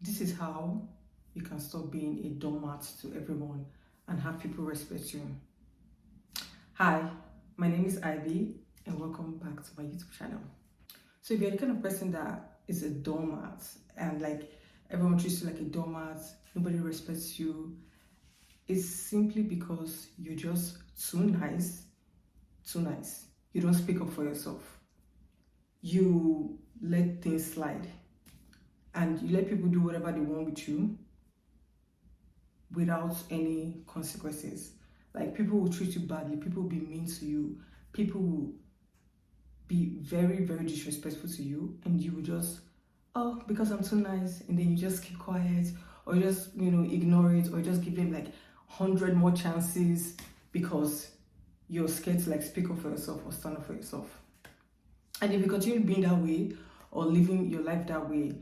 This is how you can stop being a doormat to everyone and have people respect you. Hi, my name is Ivy and welcome back to my YouTube channel. So if you're the kind of person that is a doormat and like everyone treats you like a doormat, nobody respects you, it's simply because you're just too nice. You don't speak up for yourself. You let things slide and you let people do whatever they want with you without any consequences. Like, people will treat you badly, people will be mean to you, people will be very, very disrespectful to you, and you will just, oh, because I'm too nice, and then you just keep quiet, or just, ignore it, or just give them like 100 more chances because you're scared to like speak up for yourself or stand up for yourself. And if you continue being that way or living your life that way,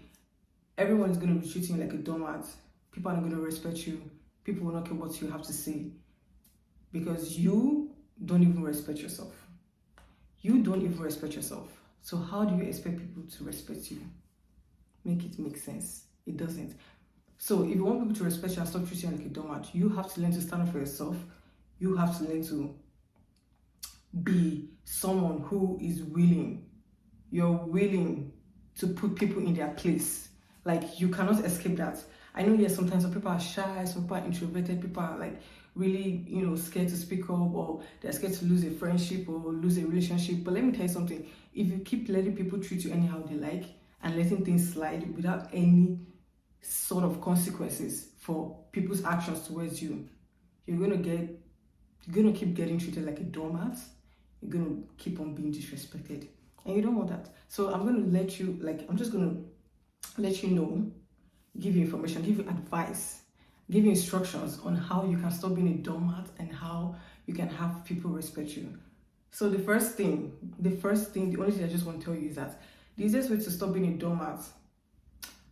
everyone is going to be treating you like a doormat. People are not going to respect you. People will not care what you have to say because you don't even respect yourself. You don't even respect yourself. So how do you expect people to respect you? Make it make sense. It doesn't. So if you want people to respect you and stop treating you like a doormat, you have to learn to stand up for yourself. You have to learn to be someone who is willing. You're willing to put people in their place. Like, you cannot escape that. I know, yes, sometimes some people are shy, some people are introverted, people are like really, scared to speak up, or they're scared to lose a friendship or lose a relationship. But let me tell you something. If you keep letting people treat you anyhow they like and letting things slide without any sort of consequences for people's actions towards you, you're gonna keep getting treated like a doormat. You're gonna keep on being disrespected, and you don't want that. So I'm just gonna let you know, give you information, give you advice, give you instructions on how you can stop being a doormat and how you can have people respect you. So the only thing I just want to tell you is that the easiest way to stop being a doormat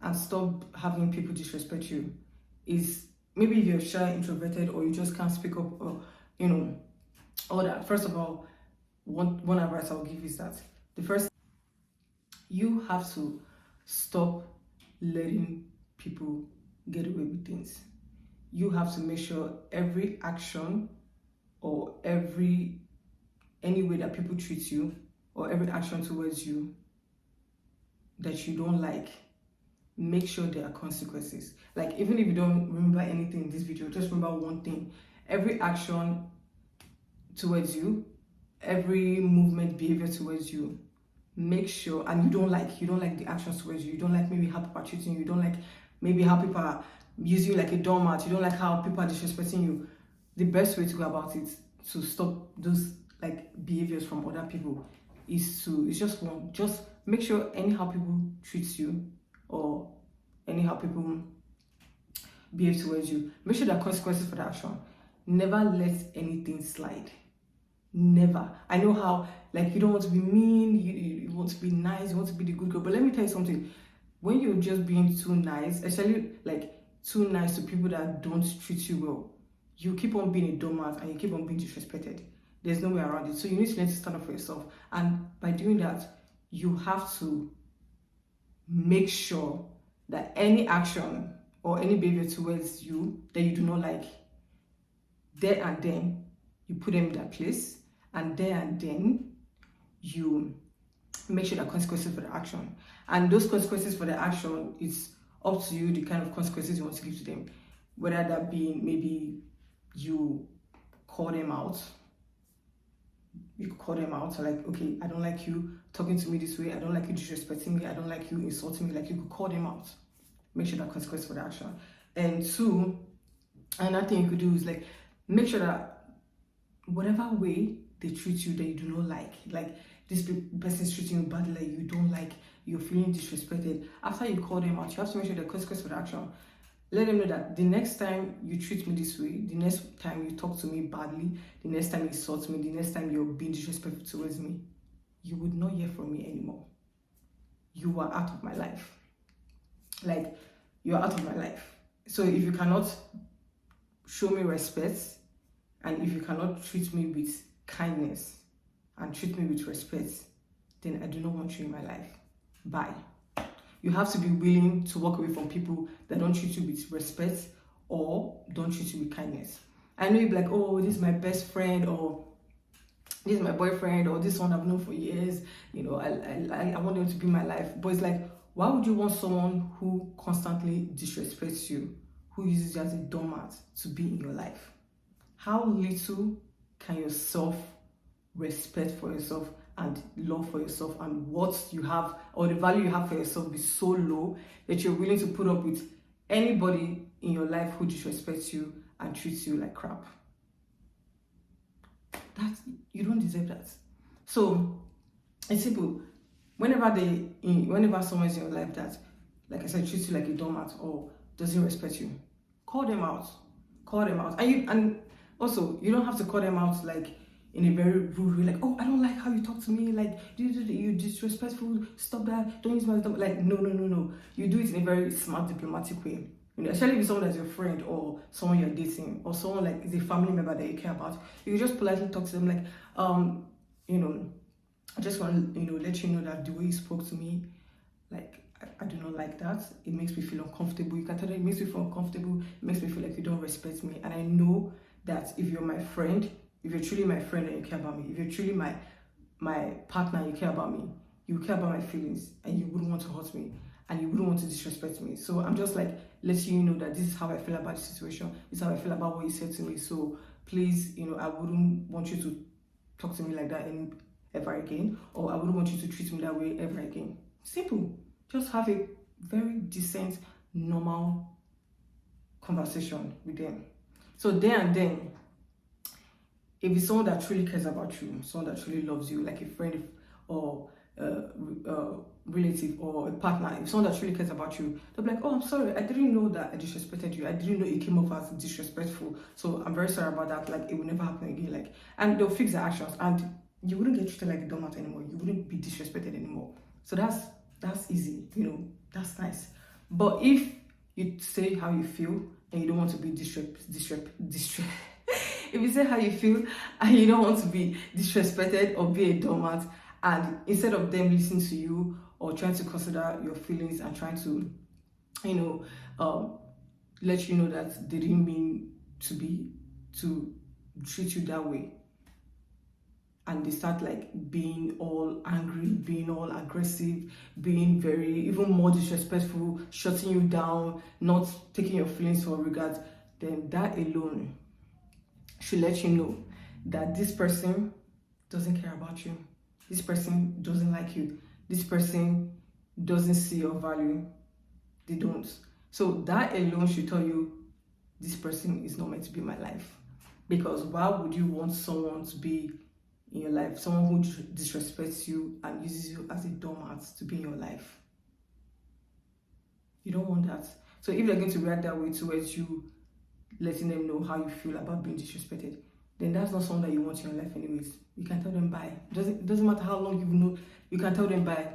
and stop having people disrespect you is, maybe if you're shy, introverted, or you just can't speak up, or all that. First of all, one advice I'll give is that you have to stop letting people get away with things. You have to make sure every action or any way that people treat you, or every action towards you that you don't like, make sure there are consequences. Like, even if you don't remember anything in this video, just remember one thing. Every action towards you, every movement, behavior towards you, make sure, and you don't like the actions towards you, you don't like maybe how people are treating you, you don't like maybe how people are using you like a doormat, you don't like how people are disrespecting you. The best way to go about it to stop those like behaviors from other people is just make sure anyhow people treat you or anyhow people behave towards you, make sure there are consequences for the action. Never let anything slide. Never. I know how, like, you don't want to be mean, you want to be nice, you want to be the good girl, but let me tell you something. When you're just being too nice, especially like too nice to people that don't treat you well, you keep on being a doormat and you keep on being disrespected. There's no way around it. So you need to learn to stand up for yourself, and by doing that, you have to make sure that any action or any behavior towards you that you do not like, there and then you put them in that place, and there and then you make sure there are consequences for the action. And those consequences for the action, it's up to you the kind of consequences you want to give to them. Whether that being, maybe you call them out. You could call them out, so like, okay, I don't like you talking to me this way, I don't like you disrespecting me, I don't like you insulting me. Like, you could call them out. Make sure there are consequences for the action. And two, another thing you could do is like, make sure that whatever way they treat you that you do not like this person is treating you badly, like you don't like, you're feeling disrespected, after you call them out, you have to make sure the consequence for the action. Let them know that the next time you treat me this way, the next time you talk to me badly, the next time you insult me, the next time you're being disrespectful towards me, you would not hear from me anymore. You are out of my life. Like, you're out of my life. So if you cannot show me respect, and if you cannot treat me with kindness and treat me with respect, then I do not want you in my life. Bye. You have to be willing to walk away from people that don't treat you with respect or don't treat you with kindness. I know you'll be like, oh, this is my best friend, or this is my boyfriend, or this one I've known for years, you know, I want them to be my life. But it's like, why would you want someone who constantly disrespects you, who uses you as a doormat to be in your life? How little can your self-respect for yourself and love for yourself and what you have, or the value you have for yourself, be so low that you're willing to put up with anybody in your life who disrespects you and treats you like crap? That you don't deserve that. So it's simple. Whenever someone's in your life that, like I said, treats you like a doormat or doesn't respect you, call them out. And also, you don't have to call them out like in a very rude way, like, oh, I don't like how you talk to me, like, you disrespectful, stop that, don't use my stuff. Like, no. You do it in a very smart, diplomatic way. You know, especially if it's someone that's your friend or someone you're dating or someone like is a family member that you care about. You just politely talk to them like, you know, I just want to, you know, let you know that the way you spoke to me, like, I do not like that. It makes me feel uncomfortable. You can tell them it makes me feel uncomfortable. It makes me feel like you don't respect me. And I know that if you're my friend, if you're truly my friend and you care about me, if you're truly my partner and you care about me, you care about my feelings and you wouldn't want to hurt me and you wouldn't want to disrespect me. So I'm just like letting you know that this is how I feel about the situation. This is how I feel about what you said to me. So please, you know, I wouldn't want you to talk to me like that ever again, or I wouldn't want you to treat me that way ever again. Simple. Just have a very decent, normal conversation with them. So there and then, if it's someone that truly cares about you, someone that truly loves you, like a friend or a relative or a partner, if someone that truly cares about you, they'll be like, oh, I'm sorry, I didn't know that I disrespected you. I didn't know it came off as disrespectful. So I'm very sorry about that. Like, it will never happen again. Like, and they'll fix their actions and you wouldn't get treated like a doormat anymore. You wouldn't be disrespected anymore. So that's easy, you know, that's nice. But if you say how you feel and you don't want to be if you say how you feel and you don't want to be disrespected or be a doormat, and instead of them listening to you or trying to consider your feelings and trying to, you know, let you know that they didn't mean to treat you that way, and they start like being all angry, being all aggressive, being very even more disrespectful, shutting you down, not taking your feelings for regard, then that alone should let you know that this person doesn't care about you. This person doesn't like you. This person doesn't see your value. They don't. So that alone should tell you this person is not meant to be in my life. Because why would you want someone to be in your life, someone who disrespects you and uses you as a doormat to be in your life? You don't want that. So if they're going to react that way towards you, letting them know how you feel about being disrespected, then that's not someone that you want in your life anyways. You can tell them bye. It doesn't matter how long you've known, you can tell them bye.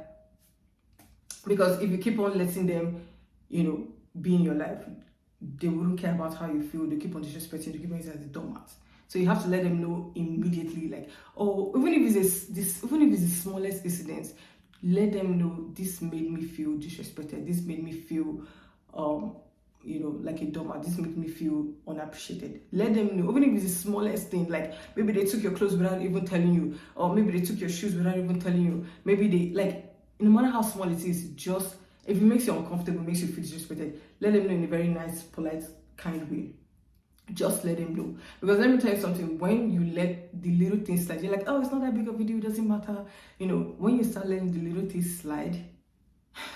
Because if you keep on letting them, you know, be in your life, they wouldn't care about how you feel. They keep on disrespecting, they keep on using as a doormat. So you have to let them know immediately, like, oh, even if it's the smallest incident, let them know this made me feel disrespected. This made me feel, you know, like a doormat. This made me feel unappreciated. Let them know, even if it's the smallest thing, like maybe they took your clothes without even telling you, or maybe they took your shoes without even telling you. Maybe they, like, no matter how small it is, just if it makes you uncomfortable, makes you feel disrespected, let them know in a very nice, polite, kind way. Just let them know. Because let me tell you something, when you let the little things slide, you're like, oh, it's not that big of a deal, it doesn't matter. You know, when you start letting the little things slide,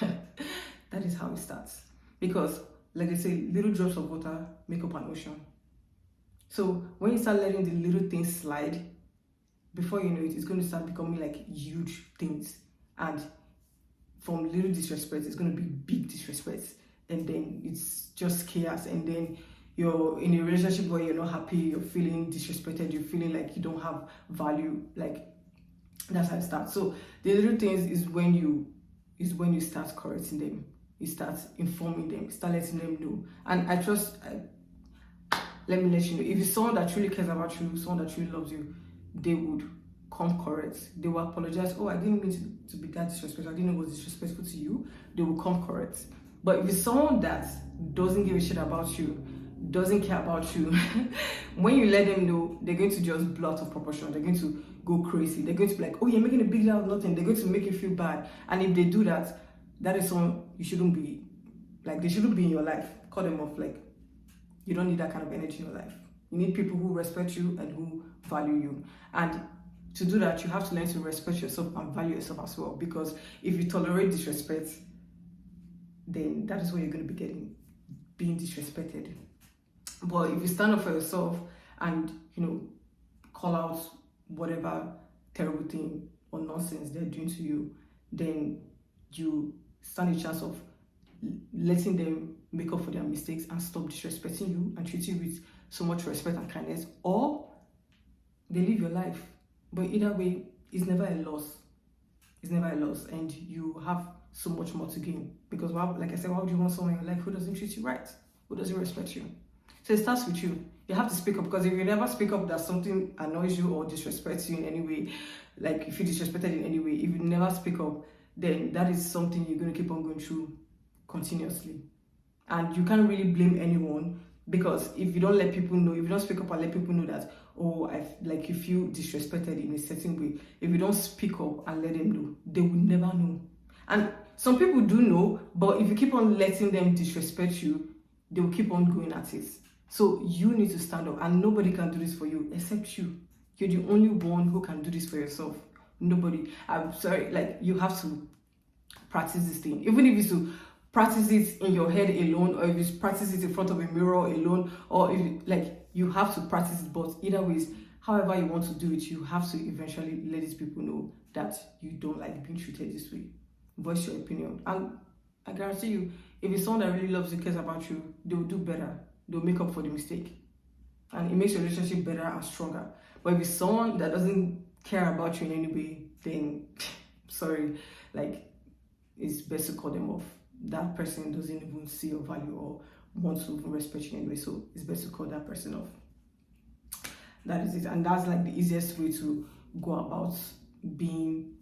that is how it starts. Because, like I say, little drops of water make up an ocean. So when you start letting the little things slide, before you know it, it's going to start becoming like huge things. And from little disrespect, it's going to be big disrespect. And then it's just chaos. And then you're in a relationship where you're not happy, you're feeling disrespected, you're feeling like you don't have value. Like, that's how it starts. So the little things is when you start correcting them. You start informing them, start letting them know. And let me let you know, if it's someone that truly cares about you, someone that truly loves you, they would come correct. They will apologize. Oh, I didn't mean to be that disrespectful. I didn't know it was disrespectful to you. They will come correct. But if it's someone that doesn't give a shit about you, doesn't care about you, when you let them know, they're going to just blow out of proportion. They're going to go crazy. They're going to be like, oh, you're making a big deal out of nothing. They're going to make you feel bad. And if they do that, that is someone you shouldn't be, like, they shouldn't be in your life. Cut them off. Like, you don't need that kind of energy in your life. You need people who respect you and who value you. And to do that, you have to learn to respect yourself and value yourself as well. Because if you tolerate disrespect, then that is what you're going to be getting, being disrespected. But if you stand up for yourself and, call out whatever terrible thing or nonsense they're doing to you, then you stand a chance of letting them make up for their mistakes and stop disrespecting you and treat you with so much respect and kindness, or they live your life. But either way, it's never a loss. It's never a loss, and you have so much more to gain. Because, like I said, why would you want someone in your life who doesn't treat you right, who doesn't respect you? So it starts with you. You have to speak up, because if you never speak up that something annoys you or disrespects you in any way, like if you disrespected in any way, if you never speak up, then that is something you're going to keep on going through continuously. And you can't really blame anyone, because if you don't let people know, if you don't speak up and let people know that, oh, like you feel disrespected in a certain way, if you don't speak up and let them know, they will never know. And some people do know, but if you keep on letting them disrespect you, they will keep on going at it. So you need to stand up, and nobody can do this for you except you. You're the only one who can do this for yourself. Nobody. I'm sorry, like, you have to practice this thing. Even if it's to practice it in your head alone, or if you practice it in front of a mirror alone, or if you have to practice it. But either ways, however you want to do it, you have to eventually let these people know that you don't like being treated this way. Voice your opinion, and I guarantee you, if it's someone that really loves you, cares about you, they will do better. They'll make up for the mistake, and it makes your relationship better and stronger. But if it's someone that doesn't care about you in any way, then sorry, like, it's best to cut them off. That person doesn't even see your value or want to even respect you anyway, so it's best to cut that person off. That is it. And that's like the easiest way to go about being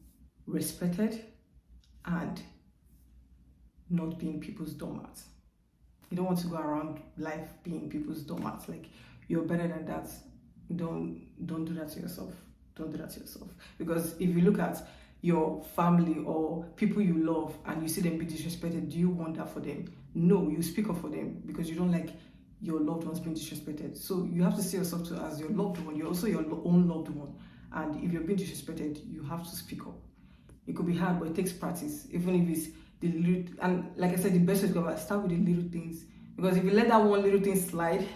respected and not being people's doormat. You don't want to go around life being people's doormat. Like, you're better than that. Don't do that to yourself. Don't do that to yourself. Because if you look at your family or people you love and you see them be disrespected, do you want that for them? No, you speak up for them because you don't like your loved ones being disrespected. So you have to see yourself too as your loved one. You're also your own loved one. And if you're being disrespected, you have to speak up. It could be hard, but it takes practice. Even if it's the little, and like I said, the best way to go about, start with the little things. Because if you let that one little thing slide,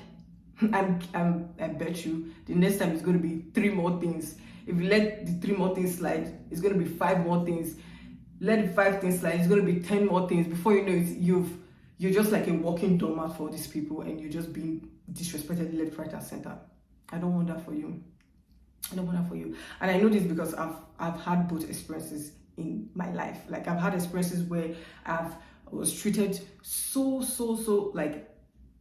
I bet you the next time it's going to be 3 more things. If you let the 3 more things slide, it's going to be 5 more things. Let the 5 things slide, it's going to be 10 more things. Before you know it, you're just like a walking doormat for these people, and you're just being disrespected left, right, and center. I don't want that for you. I don't want that for you. And I know this because I've had both experiences in my life. Like, I've had experiences where I was treated so like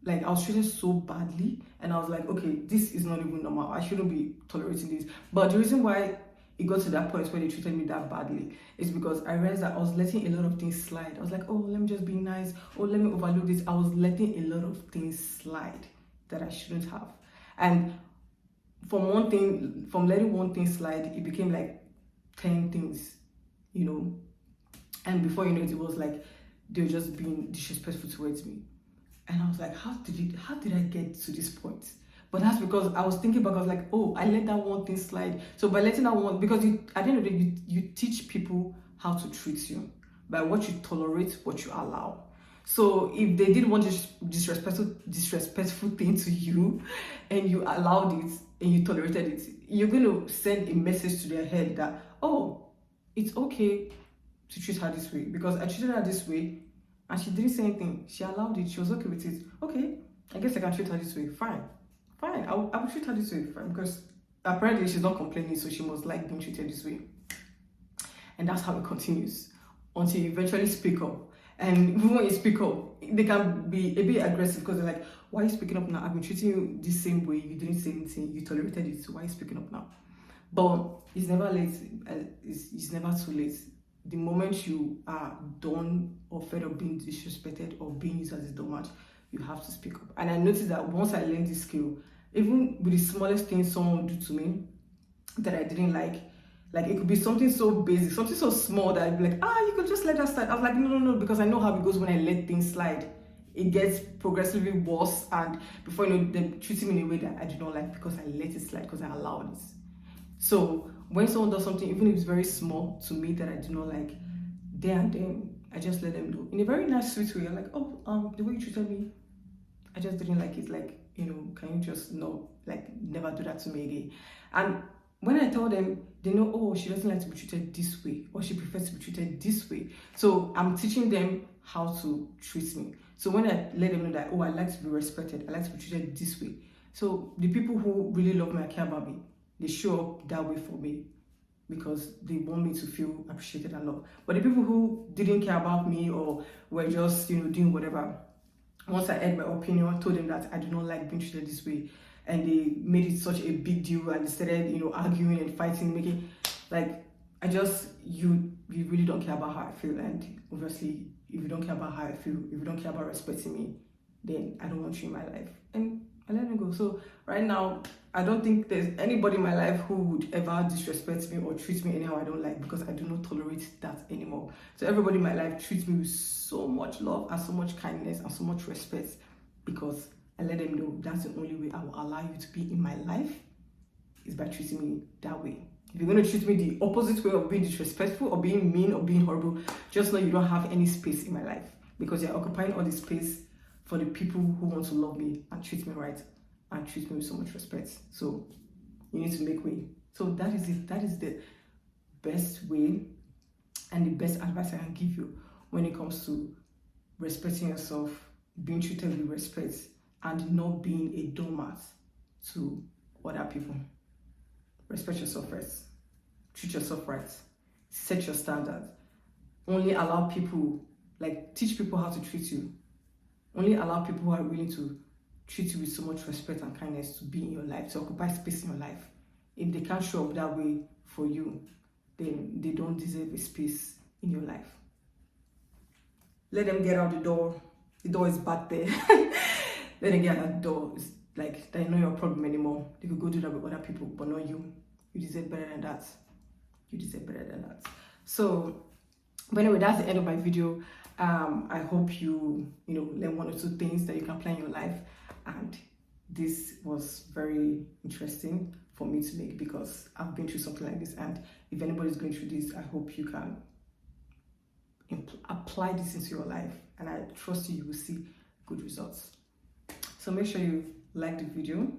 I was treated so badly, and I was like, okay, this is not even normal. I shouldn't be tolerating this. But the reason why it got to that point where they treated me that badly is because I realized that I was letting a lot of things slide. I was like, oh, let me just be nice. Oh, let me overlook this. I was letting a lot of things slide that I shouldn't have. And from letting one thing slide, it became like 10 things, And before you know it, it was like they were just being disrespectful towards me. And I was like, how did I get to this point? But that's because I was thinking back, I was like, oh, I let that one thing slide. So by letting that one, because at the end of the day, you teach people how to treat you by what you tolerate, what you allow. So if they did one disrespectful thing to you, and you allowed it and you tolerated it, you're going to send a message to their head that, oh, it's okay to treat her this way because I treated her this way and she didn't say anything. She allowed it. She was okay with it. Okay, I guess I can treat her this way. Fine. I will treat her this way. Fine. Because apparently she's not complaining, so she must like being treated this way. And that's how it continues until you eventually speak up. And even when you speak up, they can be a bit aggressive because they're like, why are you speaking up now? I've been treating you the same way. You didn't say anything. You tolerated it. So why are you speaking up now? But it's never late. It's never too late. The moment you are done or fed of being disrespected or being used as a doormat, you have to speak up. And I noticed that once I learned this skill, even with the smallest thing someone would do to me that I didn't like it could be something so basic, something so small that I'd be like, you could just let that slide. I was like, no, because I know how it goes when I let things slide. It gets progressively worse, and before you know, they're treating me in a way that I do not like because I let it slide, because I allowed it. So when someone does something, even if it's very small to me that I do not like, there and then I just let them know in a very nice, sweet way. I'm like, the way you treated me, I just didn't like it. Like, can you just never do that to me again? And when I tell them, they know, she doesn't like to be treated this way, or she prefers to be treated this way. So I'm teaching them how to treat me. So when I let them know that, I like to be respected, I like to be treated this way. So the people who really love me and care about me, they show up that way for me because they want me to feel appreciated and loved. But the people who didn't care about me or were just, doing whatever, once I had my opinion, I told them that I do not like being treated this way, and they made it such a big deal, and they started, arguing and fighting, making you really don't care about how I feel. And obviously, if you don't care about how I feel, if you don't care about respecting me, then I don't want you in my life. And I let them go. So right now, I don't think there's anybody in my life who would ever disrespect me or treat me anyhow I don't like, because I do not tolerate that anymore. So everybody in my life treats me with so much love and so much kindness and so much respect, because I let them know that's the only way I will allow you to be in my life, is by treating me that way. If you're going to treat me the opposite way of being disrespectful or being mean or being horrible, just know you don't have any space in my life, because you're occupying all the space for the people who want to love me and treat me right and treat me with so much respect. So you need to make way. So that is it. That is the best way and the best advice I can give you when it comes to respecting yourself, being treated with respect, and not being a doormat to other people. Respect yourself first. Treat yourself right. Set your standards. Only allow people, teach people how to treat you. Only allow people who are willing to treat you with so much respect and kindness to be in your life, to occupy space in your life. If they can't show up that way for you, then they don't deserve a space in your life. Let them get out the door. The door is back there. Let them get out the door. It's like they're not your problem anymore. They could go do that with other people, but not you. You deserve better than that. You deserve better than that. So, but anyway, that's the end of my video. I hope you learn one or two things that you can apply in your life, and this was very interesting for me to make, because I've been through something like this, and if anybody's going through this, I hope you can apply this into your life, and I trust you will see good results. So make sure you like the video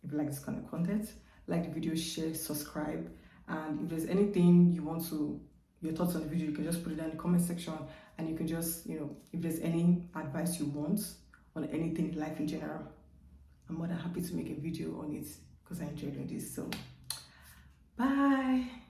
if you like this kind of content. Like the video, share, subscribe, and if there's anything you want to, your thoughts on the video, you can just put it down in the comment section, and you can just, if there's any advice you want on anything in life in general, I'm more than happy to make a video on it, because I enjoy doing this. So bye.